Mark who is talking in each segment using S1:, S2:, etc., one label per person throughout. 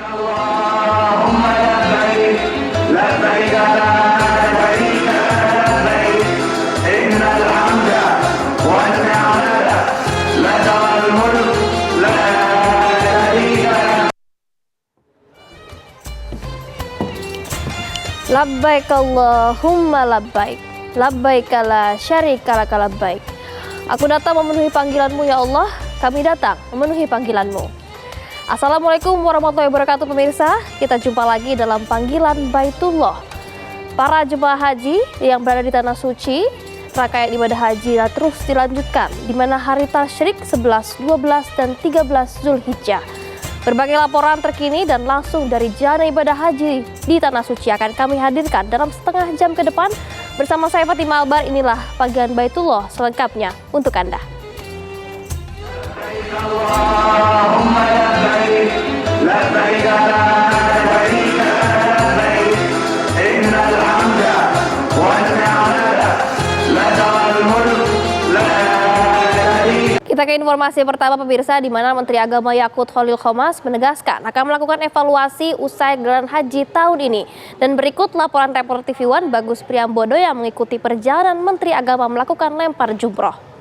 S1: Allahumma labbaik, labbaik la syarika labbaik, innal hamda wan ni'mata lakal mulk la syarika lak.
S2: Labbaik Allahumma labbaik, labbaik la syarika lak labbaik. Aku datang memenuhi panggilanmu ya Allah, kami datang memenuhi panggilanmu. Assalamualaikum warahmatullahi wabarakatuh pemirsa, kita jumpa lagi dalam panggilan Baitullah. Para jemaah haji yang berada di Tanah Suci, rangkaian ibadah haji terus dilanjutkan di mana hari tasyrik 11, 12, dan 13 Zulhijjah. Berbagai laporan terkini dan langsung dari jana ibadah haji di Tanah Suci akan kami hadirkan dalam setengah jam ke depan. Bersama saya Fatimah Albar, inilah panggilan Baitullah selengkapnya untuk Anda.
S1: Allahumma labbaik, labbaik la syarika labbaik, innal hamda wan ni'mata lakal mulk la syarika.
S2: Kita ke informasi pertama pemirsa, di mana Menteri Agama Yakut Khalil Qomas menegaskan akan melakukan evaluasi usai gelaran haji tahun ini. Dan berikut laporan reporter TV One Bagus Priambodo yang mengikuti perjalanan Menteri Agama melakukan lempar jumroh.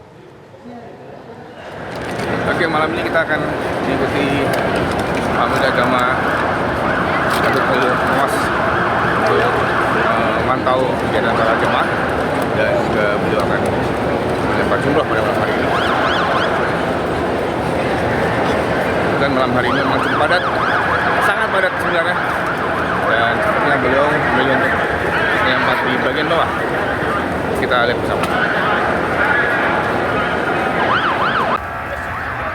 S3: Oke, malam ini kita akan mengikuti Menteri Agama Yakut Khalil Qomas untuk memantau kegiatan para jemaah dan juga beliau akan melempar jumroh pada malam hari ini. Dan malam hari ini memang cukup padat, sangat padat sebenarnya, dan sepertinya beliau memilih untuk melempar di bagian bawah. Kita lihat bersama.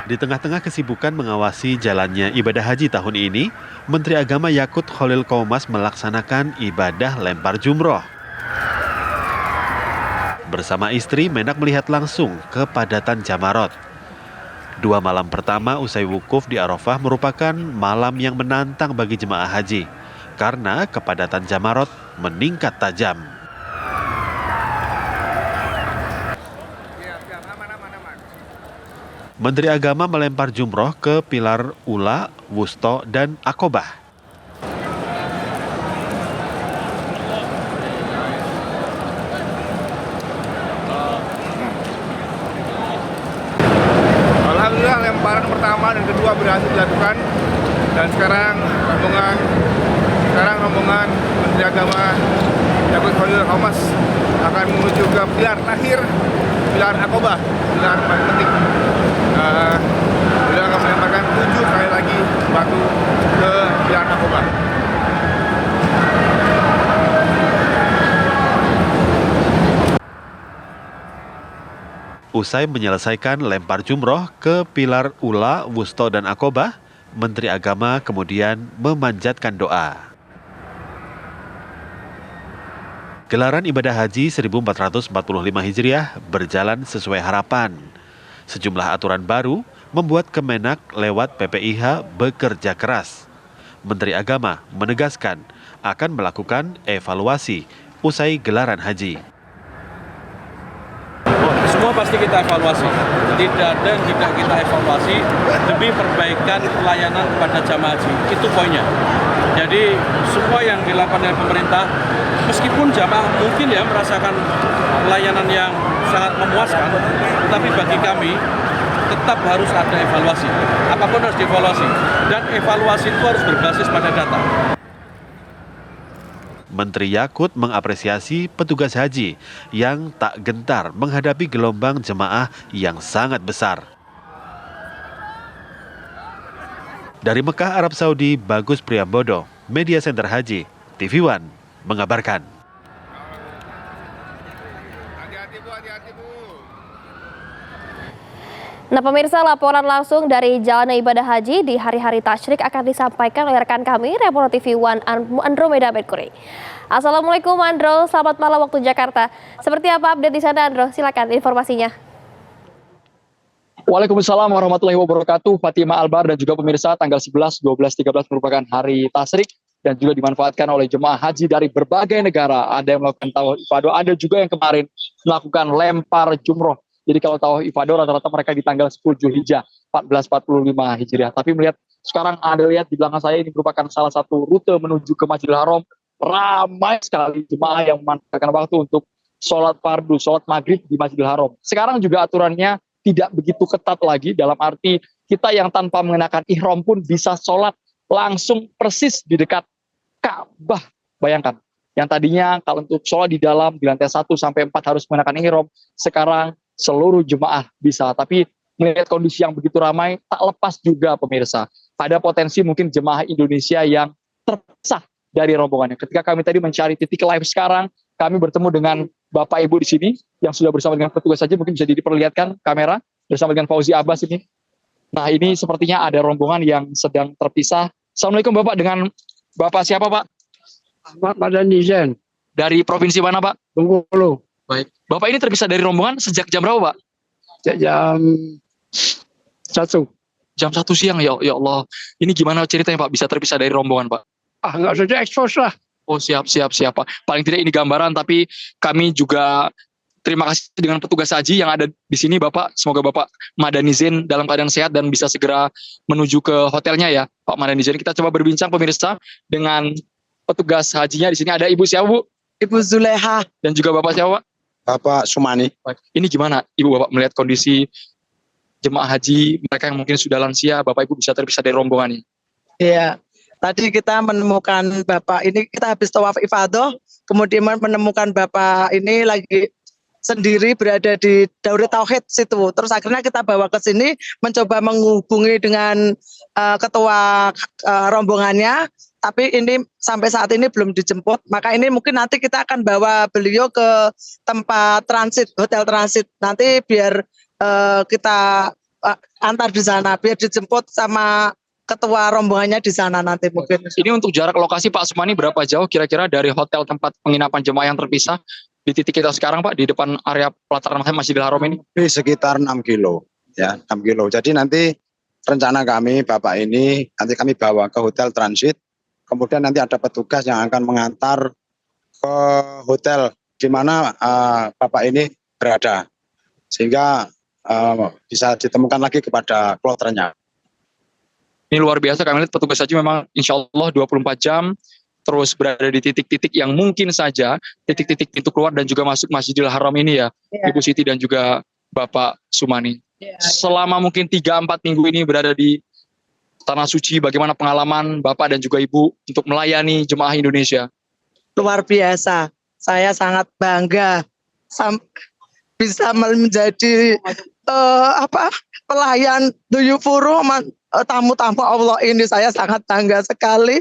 S4: Di tengah-tengah kesibukan mengawasi jalannya ibadah haji tahun ini, Menteri Agama Yakut Khalil Qomas melaksanakan ibadah lempar jumroh. Bersama istri, Menak melihat langsung kepadatan Jamarot. 2 malam pertama usai wukuf di Arafah merupakan malam yang menantang bagi jemaah haji, karena kepadatan Jamarot meningkat tajam. Menteri Agama melempar jumroh ke pilar Ula, Wusto, dan Aqobah.
S3: Alhamdulillah lemparan pertama dan kedua berhasil dilakukan, dan sekarang rombongan Menteri Agama Yakut Khalil Qomas akan menuju ke pilar terakhir, pilar Aqobah, pilar paling penting. Beliau akan melemparkan 7 kali lagi batu ke pilar Aqobah.
S4: Usai menyelesaikan lempar jumroh ke pilar Ula, Wusto, dan Aqobah, Menteri Agama kemudian memanjatkan doa. Gelaran ibadah haji 1445 Hijriah berjalan sesuai harapan. Sejumlah aturan baru membuat Kemenak lewat PPIH bekerja keras. Menteri Agama menegaskan akan melakukan evaluasi usai gelaran haji.
S5: Semua pasti kita evaluasi. Tidak ada yang tidak kita evaluasi demi perbaikan pelayanan kepada jamaah haji. Itu poinnya. Jadi semua yang dilakukan oleh pemerintah, meskipun jamaah mungkin ya merasakan pelayanan yang sangat memuaskan, tetapi bagi kami tetap harus ada evaluasi. Apapun harus dievaluasi, dan evaluasi itu harus berbasis pada data.
S4: Menteri Yakut mengapresiasi petugas haji yang tak gentar menghadapi gelombang jemaah yang sangat besar. Dari Mekah, Arab Saudi, Bagus Priambodo, Media Center Haji, TV One, mengabarkan.
S3: Hati-hati Bu.
S2: Nah pemirsa, laporan langsung dari Jalannya Ibadah Haji di hari-hari tasyrik akan disampaikan oleh rekan kami, reporter TV One Andromeda Mercury. Assalamualaikum Andro, selamat malam waktu Jakarta. Seperti apa update di sana Andro? Silakan informasinya.
S6: Waalaikumsalam warahmatullahi wabarakatuh. Fatimah Albar dan juga pemirsa, tanggal 11, 12, 13 merupakan hari tasyrik dan juga dimanfaatkan oleh jemaah haji dari berbagai negara. Ada yang melakukan tawaf ifadah, ada juga yang kemarin melakukan lempar jumroh Jadi kalau tawaf ifadah rata-rata mereka di tanggal 10 Zulhijjah 1445 Hijriah. Tapi melihat sekarang Anda lihat di belakang saya ini merupakan salah satu rute menuju ke Masjidil Haram. Ramai sekali jemaah yang memanfaatkan waktu untuk sholat fardu, sholat maghrib di Masjidil Haram. Sekarang juga aturannya tidak begitu ketat lagi, dalam arti kita yang tanpa mengenakan ihram pun bisa sholat langsung persis di dekat Ka'bah. Bayangkan, yang tadinya kalau untuk sholat di dalam di lantai 1 sampai 4 harus mengenakan ihram, sekarang seluruh jemaah bisa. Tapi melihat kondisi yang begitu ramai, tak lepas juga pemirsa, ada potensi mungkin jemaah Indonesia yang terpisah dari rombongannya. Ketika kami tadi mencari titik live sekarang, kami bertemu dengan Bapak Ibu di sini yang sudah bersama dengan petugas saja, mungkin bisa diperlihatkan kamera bersama dengan Fauzi Abbas ini. Nah, ini sepertinya ada rombongan yang sedang terpisah. Assalamualaikum Bapak, dengan Bapak siapa Pak?
S7: Pak Madani Zen,
S6: Dari provinsi mana Pak?
S7: Bengkulu,
S6: Baik. Bapak ini terpisah dari rombongan sejak jam berapa Pak?
S7: jam 1.
S6: Jam 1 siang ya Allah. Ini gimana ceritanya Pak bisa terpisah dari rombongan Pak?
S7: Nggak usah diekspos lah.
S6: Oh siap Pak. Paling tidak ini gambaran, tapi kami juga terima kasih dengan petugas haji yang ada di sini Bapak. Semoga Bapak Madani Zain dalam keadaan sehat dan bisa segera menuju ke hotelnya ya Pak Madani Zain. Kita coba berbincang pemirsa dengan petugas hajinya di sini. Ada Ibu siapa Bu?
S8: Ibu Zuleha.
S6: Dan juga Bapak siapa Pak?
S9: Bapak Sumani.
S6: Baik. Ini gimana Ibu Bapak melihat kondisi jemaah haji mereka yang mungkin sudah lansia, Bapak Ibu bisa terpisah dari rombongan ini?
S8: Iya. Tadi kita menemukan Bapak ini, kita habis tawaf ifadah, kemudian menemukan Bapak ini lagi sendiri berada di Daurah Tauhid situ. Terus akhirnya kita bawa ke sini, mencoba menghubungi dengan ketua rombongannya, tapi ini sampai saat ini belum dijemput. Maka ini mungkin nanti kita akan bawa beliau ke tempat transit, hotel transit. Nanti biar kita antar di sana, biar dijemput sama ketua rombongannya di sana nanti mungkin.
S6: Ini untuk jarak lokasi Pak Sumani berapa jauh kira-kira dari hotel tempat penginapan jemaah yang terpisah di titik kita sekarang Pak, di depan area pelataran Masjidil Haram ini?
S9: Di sekitar 6 kilo, ya 6 kilo. Jadi nanti rencana kami Bapak ini nanti kami bawa ke hotel transit, kemudian nanti ada petugas yang akan mengantar ke hotel di mana Bapak ini berada, sehingga bisa ditemukan lagi kepada kloternya.
S6: Ini luar biasa, kami lihat petugas haji memang insya Allah 24 jam terus berada di titik-titik yang mungkin saja titik-titik pintu keluar dan juga masuk Masjidil Haram ini ya, Ibu Siti dan juga Bapak Sumani. Selama mungkin 3-4 minggu ini berada di Tanah Suci, bagaimana pengalaman Bapak dan juga Ibu untuk melayani jemaah Indonesia?
S8: Luar biasa. Saya sangat bangga bisa menjadi pelayan duyufuru tamu-tamu Allah ini. Saya sangat bangga sekali,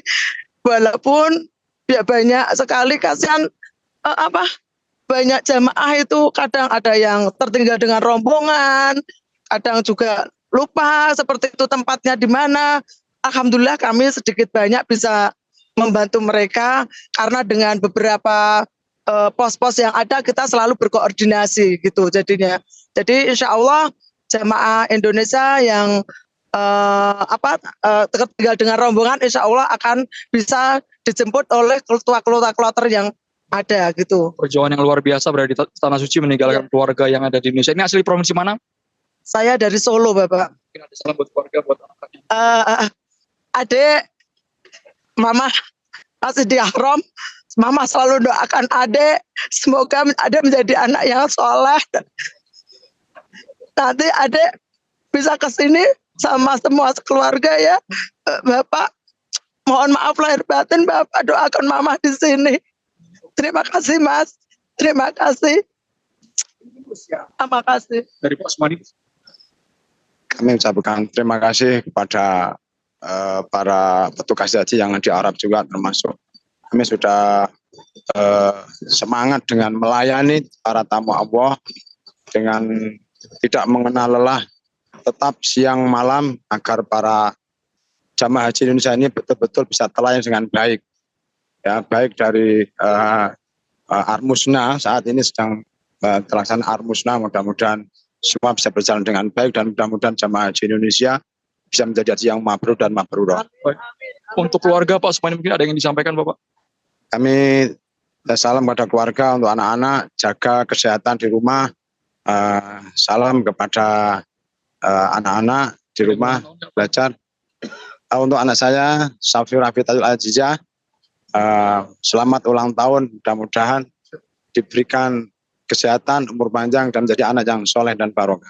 S8: walaupun ya banyak sekali kasihan banyak jamaah itu kadang ada yang tertinggal dengan rombongan, kadang juga lupa seperti itu tempatnya di mana. Alhamdulillah kami sedikit banyak bisa membantu mereka karena dengan beberapa pos-pos yang ada kita selalu berkoordinasi gitu jadinya. Jadi insya Allah jamaah Indonesia yang tertinggal dengan rombongan insya Allah akan bisa dijemput oleh ketua-ketua kloter yang ada gitu.
S6: Perjuangan yang luar biasa berada di Tanah Suci meninggalkan keluarga yang ada di Indonesia. Ini asli provinsi mana?
S8: Saya dari Solo Bapak.
S6: Mungkin ada salam buat keluarga, buat anak-anaknya.
S8: Adik, Mama masih di Haram. Mama selalu doakan adik, semoga adik menjadi anak yang soleh. Nanti adik bisa ke sini sama semua keluarga ya. Bapak, mohon maaf lahir batin, Bapak doakan Mama di sini. Terima kasih Mas, terima kasih. Terima kasih.
S6: Dari Pak Sumani.
S9: Kami ucapkan terima kasih kepada para petugas haji yang di Arab juga termasuk. Kami sudah semangat dengan melayani para tamu Allah dengan tidak mengenal lelah, tetap siang malam agar para jamaah haji Indonesia ini betul-betul bisa terlayani dengan baik. Ya, baik dari Armusna, saat ini sedang terlaksana Armusna, mudah-mudahan semua bisa berjalan dengan baik dan mudah-mudahan jamaah haji Indonesia bisa menjadi haji yang mabrur dan mabrurah.
S6: Untuk keluarga Pak Sumani mungkin ada yang disampaikan Bapak?
S9: Kami salam pada keluarga, untuk anak-anak, jaga kesehatan di rumah, salam kepada anak-anak di rumah belajar. Untuk anak saya, Safira Fitatul Azizah, selamat ulang tahun. Mudah-mudahan diberikan kesehatan, umur panjang, dan menjadi anak yang soleh dan barokah.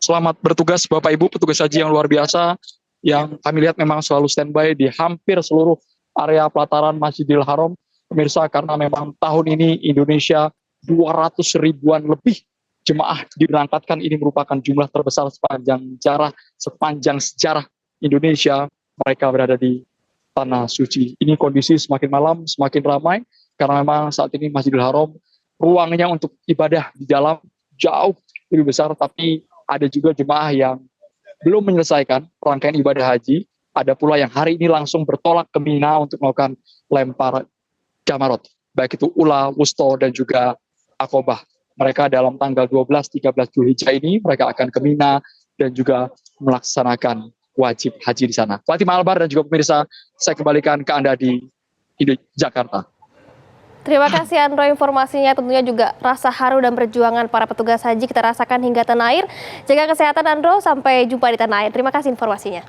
S6: Selamat bertugas Bapak Ibu petugas haji yang luar biasa yang kami lihat memang selalu standby di hampir seluruh area pelataran Masjidil Haram. Pemirsa, karena memang tahun ini Indonesia 200 ribuan lebih jemaah diberangkatkan. Ini merupakan jumlah terbesar sepanjang sejarah Indonesia mereka berada di Tanah Suci. Ini kondisi semakin malam semakin ramai karena memang saat ini Masjidil Haram ruangnya untuk ibadah di dalam jauh lebih besar, tapi ada juga jemaah yang belum menyelesaikan rangkaian ibadah haji. Ada pula yang hari ini langsung bertolak ke Mina untuk melakukan lempar jamarot, baik itu ula, wusto, dan juga akobah. Mereka dalam tanggal 12-13 Zulhijjah ini mereka akan ke Mina dan juga melaksanakan wajib haji di sana. Fatimah Albar dan juga pemirsa, saya kembalikan ke Anda di Jakarta.
S2: Terima kasih Andro, informasinya tentunya juga rasa haru dan perjuangan para petugas haji kita rasakan hingga tanah air. Jaga kesehatan Andro, sampai jumpa di tanah air. Terima kasih informasinya.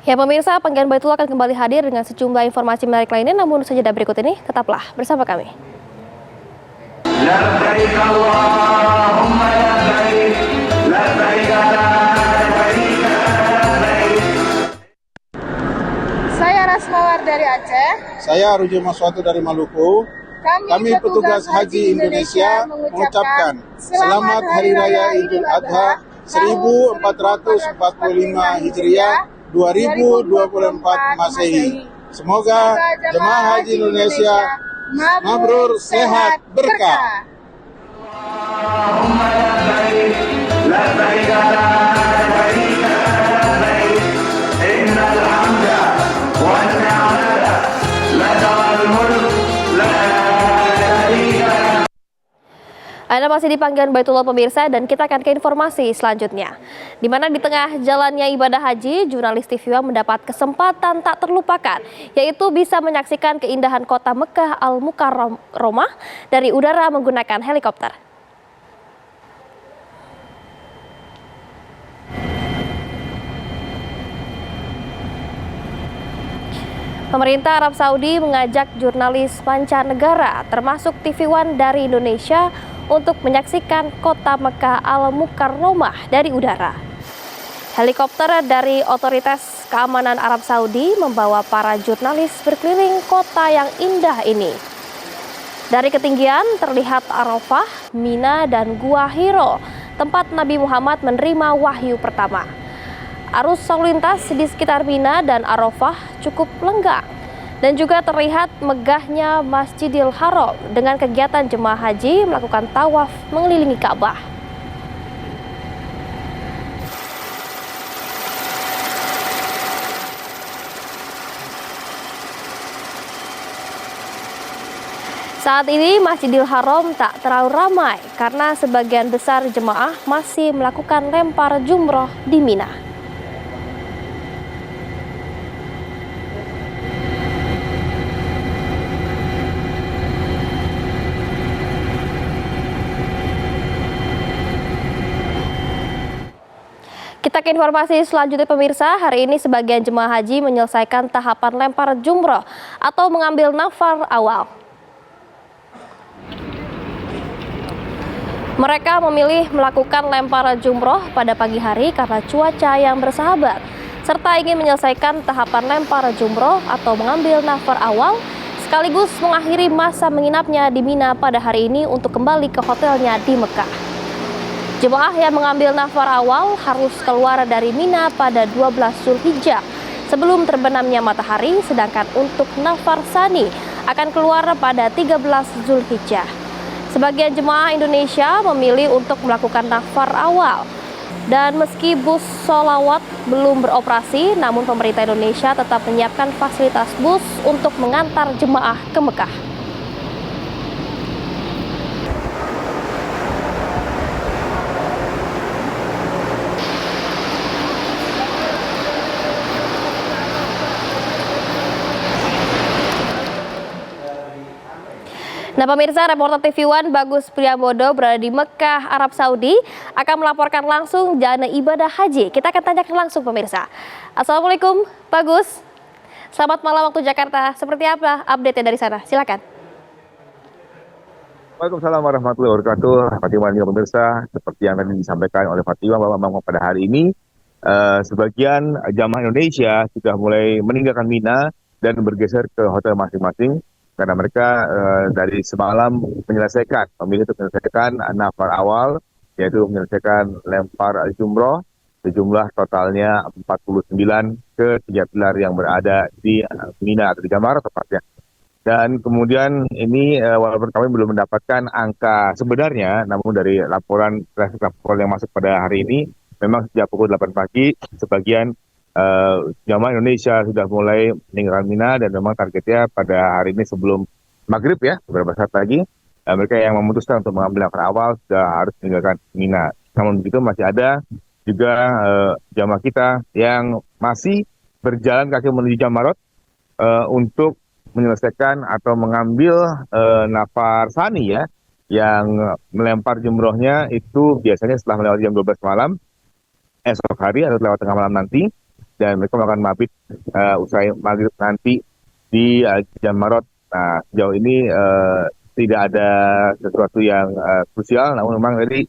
S2: Ya pemirsa, panggilan Baitullah akan kembali hadir dengan sejumlah informasi menarik lainnya, namun saja berikut ini tetaplah bersama kami.
S1: Labbaik Allahumma labbaik, labbaik la syarika labbaik.
S10: Saya Rasmawar dari Aceh.
S11: Saya Rujul Maswatu dari Maluku. Kami petugas Haji Indonesia mengucapkan Selamat Hari Raya Idul Adha 1445 Hijriah 2024 Masehi. Semoga jemaah Haji Indonesia mabrur, sehat, berkah.
S1: Allahumma labbaik, labbaik la syarika labbaik, innal hamda wan ni'mata lakal mulk la syarika lak.
S2: Anda masih di panggilan Baitullah pemirsa, dan kita akan ke informasi selanjutnya. Di mana di tengah jalannya ibadah haji, jurnalis TV One mendapat kesempatan tak terlupakan, yaitu bisa menyaksikan keindahan kota Mekah Al-Mukarramah dari udara menggunakan helikopter. Pemerintah Arab Saudi mengajak jurnalis mancanegara termasuk TV One dari Indonesia untuk menyaksikan kota Mekah Al-Mukarramah dari udara. Helikopter dari Otoritas Keamanan Arab Saudi membawa para jurnalis berkeliling kota yang indah ini. Dari ketinggian terlihat Arafah, Mina, dan Gua Hiro, tempat Nabi Muhammad menerima wahyu pertama. Arus lalu lintas di sekitar Mina dan Arafah cukup lenggang, dan juga terlihat megahnya Masjidil Haram dengan kegiatan jemaah haji melakukan tawaf mengelilingi Ka'bah. Saat ini Masjidil Haram tak terlalu ramai karena sebagian besar jemaah masih melakukan lempar jumroh di Mina. Kita ke informasi selanjutnya pemirsa. Hari ini sebagian jemaah haji menyelesaikan tahapan lempar jumroh atau mengambil nafar awal. Mereka memilih melakukan lempar jumroh pada pagi hari karena cuaca yang bersahabat, serta ingin menyelesaikan tahapan lempar jumroh atau mengambil nafar awal, sekaligus mengakhiri masa menginapnya di Mina pada hari ini untuk kembali ke hotelnya di Mekah. Jemaah yang mengambil nafar awal harus keluar dari Mina pada 12 Zulhijjah sebelum terbenamnya matahari, sedangkan untuk nafar sani akan keluar pada 13 Zulhijjah. Sebagian jemaah Indonesia memilih untuk melakukan nafar awal. Dan meski bus sholawat belum beroperasi, namun pemerintah Indonesia tetap menyiapkan fasilitas bus untuk mengantar jemaah ke Mekah. Nah pemirsa, reporter TV One Bagus Priambodo berada di Mekah, Arab Saudi akan melaporkan langsung dana ibadah haji. Kita akan tanyakan langsung pemirsa. Assalamualaikum Bagus. Selamat malam waktu Jakarta. Seperti apa update-nya dari sana? Silakan.
S3: Waalaikumsalam warahmatullahi wabarakatuh. Fatimah dan pemirsa, seperti yang tadi disampaikan oleh Fatimah bahwa memang pada hari ini sebagian jamaah Indonesia sudah mulai meninggalkan Mina dan bergeser ke hotel masing-masing karena mereka dari semalam memilih untuk menyelesaikan nafar awal, yaitu menyelesaikan lempar jumroh sejumlah totalnya 49 ke 3 pilar yang berada di Mina atau di Jamarat tepatnya. Dan kemudian ini walaupun kami belum mendapatkan angka sebenarnya, namun dari laporan yang masuk pada hari ini, memang sejak pukul 8 pagi sebagian jamaah Indonesia sudah mulai meninggalkan Mina dan memang targetnya pada hari ini sebelum maghrib ya, beberapa saat lagi, mereka yang memutuskan untuk mengambil langkah awal sudah harus meninggalkan Mina. Namun begitu masih ada juga jamaah kita yang masih berjalan kaki menuju Jamarat untuk menyelesaikan atau mengambil nafar sani ya, yang melempar jumrohnya itu biasanya setelah melewati jam 12 malam esok hari atau lewat tengah malam nanti, dan mereka melakukan mabit usai maghrib nanti di Jamarat. Nah sejauh ini tidak ada sesuatu yang krusial, namun memang tadi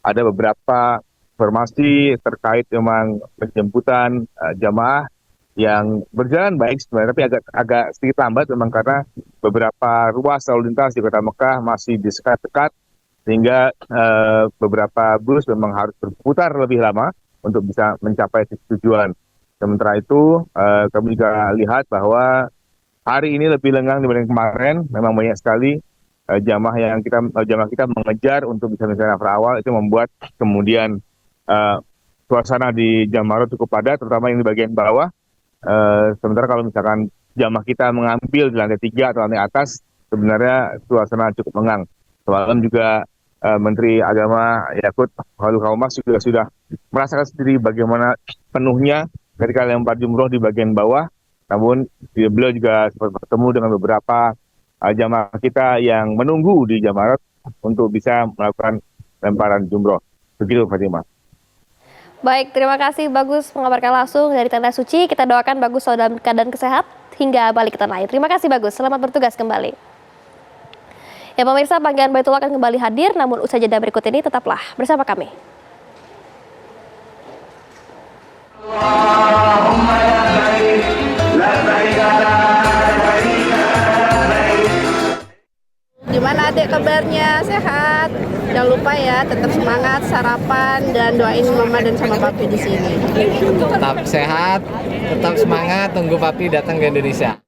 S3: ada beberapa informasi terkait memang penjemputan jamaah yang berjalan baik sebenarnya, tapi agak sedikit lambat memang karena beberapa ruas lalu lintas di Kota Mekah masih disekat-sekat sehingga beberapa bus memang harus berputar lebih lama untuk bisa mencapai tujuan. Sementara itu kami juga lihat bahwa hari ini lebih lengang dibanding kemarin. Memang banyak sekali jamaah kita mengejar untuk bisa menyelesaikan nafar awal, itu membuat kemudian suasana di Jamarat cukup padat, terutama yang di bagian bawah. Sementara kalau misalkan jamaah kita mengambil di lantai 3 atau lantai atas, sebenarnya suasana cukup lengang. Semalam juga Menteri Agama Yakut Khalil Kaumas juga sudah merasakan sendiri bagaimana penuhnya ketika lempar jumroh di bagian bawah. Namun beliau juga sempat bertemu dengan beberapa jamaah kita yang menunggu di Jamarat untuk bisa melakukan lemparan jumroh. Begitu Fatimah.
S2: Baik, terima kasih Bagus mengabarkan langsung dari Tanah Suci. Kita doakan Bagus selalu dalam keadaan sehat hingga balik ke tanah air. Terima kasih Bagus, selamat bertugas kembali. Ya pemirsa, panggilan Baitullah akan kembali hadir, namun usai jeda berikut ini tetaplah bersama kami.
S10: Gimana adik kabarnya? Sehat? Jangan lupa ya, tetap semangat, sarapan, dan doain mama dan sama papi di sini.
S12: Tetap sehat, tetap semangat, tunggu papi datang ke Indonesia.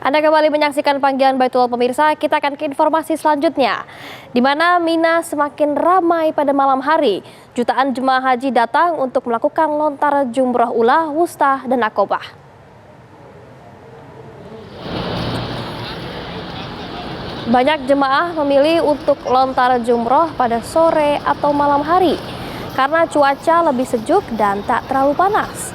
S2: Anda kembali menyaksikan panggilan Baitullah pemirsa. Kita akan ke informasi selanjutnya, di mana Mina semakin ramai pada malam hari. Jutaan jemaah haji datang untuk melakukan lontar jumroh ula, wusta, dan akobah. Banyak jemaah memilih untuk lontar jumroh pada sore atau malam hari karena cuaca lebih sejuk dan tak terlalu panas.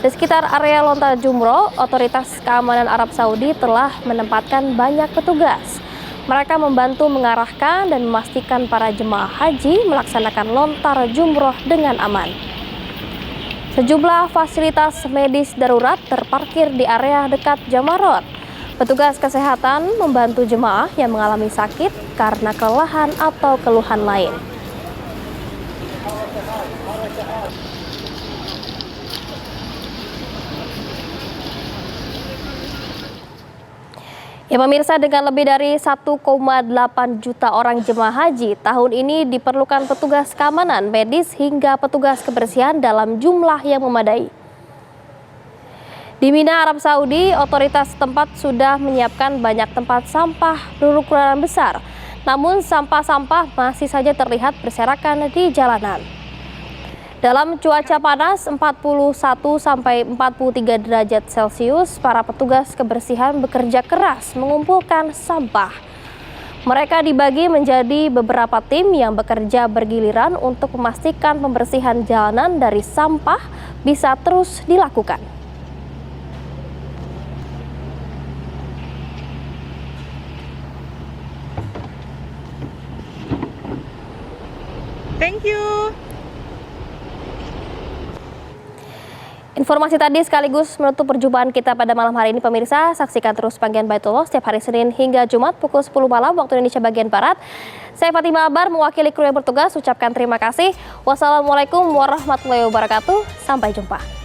S2: Di sekitar area lontar jumroh, otoritas keamanan Arab Saudi telah menempatkan banyak petugas. Mereka membantu mengarahkan dan memastikan para jemaah haji melaksanakan lontar jumroh dengan aman. Sejumlah fasilitas medis darurat terparkir di area dekat Jamarat. Petugas kesehatan membantu jemaah yang mengalami sakit karena kelelahan atau keluhan lain. Ya pemirsa, dengan lebih dari 1,8 juta orang jemaah haji, tahun ini diperlukan petugas keamanan medis hingga petugas kebersihan dalam jumlah yang memadai. Di Mina, Arab Saudi, otoritas setempat sudah menyiapkan banyak tempat sampah berukuran besar. Namun sampah-sampah masih saja terlihat berserakan di jalanan. Dalam cuaca panas 41 sampai 43 derajat Celcius, para petugas kebersihan bekerja keras mengumpulkan sampah. Mereka dibagi menjadi beberapa tim yang bekerja bergiliran untuk memastikan pembersihan jalanan dari sampah bisa terus dilakukan.
S10: Thank you.
S2: Informasi tadi sekaligus menutup perjumpaan kita pada malam hari ini, pemirsa. Saksikan terus Panggilan Baitullah setiap hari Senin hingga Jumat pukul 10 malam waktu Indonesia bagian Barat. Saya Fatimah Abar mewakili kru yang bertugas ucapkan terima kasih. Wassalamualaikum warahmatullahi wabarakatuh. Sampai jumpa.